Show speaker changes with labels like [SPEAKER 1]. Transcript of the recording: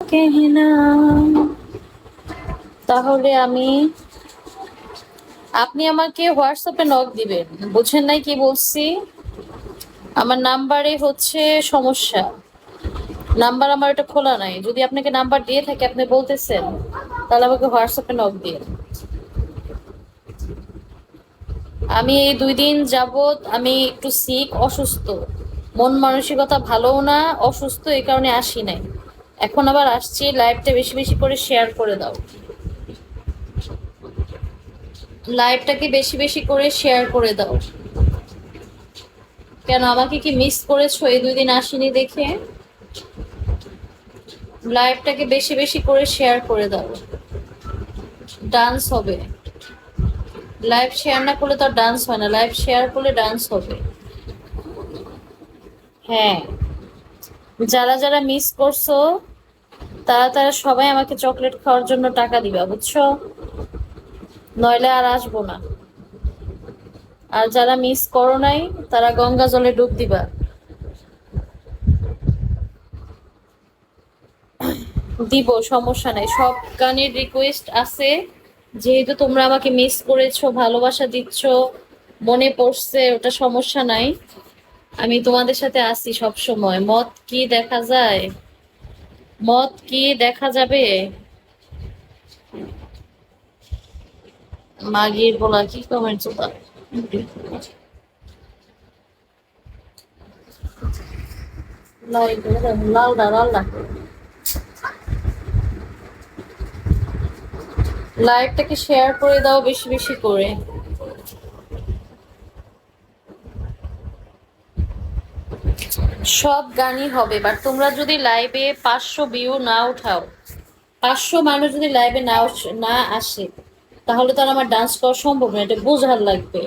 [SPEAKER 1] কেহনা তাহলে আপনি আমাকে হোয়াটসঅ্যাপে নক দিবেন। বুঝেন নাই কি বলছি? আমার নাম্বারে হচ্ছে সমস্যা, নাম্বার আমার এটা খোলা নাই। যদি আপনাকে নাম্বার দিয়ে থাকে, আপনি বলতেছেন, তাহলে আমাকে হোয়াটসঅ্যাপে নক দিন। আমি এই 2 দিন যাবত আমি একটু সিক, অসুস্থ, মন মানসিকতা ভালোও না, অসুস্থ, এই কারণে আসি নাই। এখন আবার আসছি, লাইভটা বেশি বেশি করে শেয়ার করে দাও। লাইভটাকে বেশি বেশি করে শেয়ার করে দাও। কেন, আমাকে কি মিস করেছো এই 2 দিন আসিনি দেখে? লাইভটাকে বেশি বেশি করে শেয়ার করে দাও, ডান্স হবে। লাইভ শেয়ার না করলে তো ডান্স হয় না, লাইভ শেয়ার করলে ডান্স হবে। হ্যাঁ, যারা যারা মিস করছো তারা তারা সবাই আমাকে চকলেট খাওয়ার জন্য টাকা দিবা, বুঝছো? নইলে আর আসবো না। আর যারা মিস করো নাই, তারা গঙ্গা জলে ডুব দিবা। দিব, সমস্যা নাই। সব গানের রিকোয়েস্ট আছে। যেহেতু তোমরা আমাকে মিস করেছো, ভালোবাসা দিচ্ছ, মনে পড়ছে, ওটা সমস্যা নাই। আমি তোমাদের সাথে আছি সব সময়। মত কি দেখা যায়? মত কি দেখা যাবে? মাগির বলা কি কমেন্ট? লালদা লালদা লাইভটাকে শেয়ার করে দাও বেশি বেশি করে। সব গানই হবে, বাট তোমরা যদি লাইভে 500 ভিউ না উঠাও, 500 মানুষ যদি লাইভে না আসে, তাহলে তো আর আমার ডান্স করা সম্ভব না, এটা বোঝার লাগবে।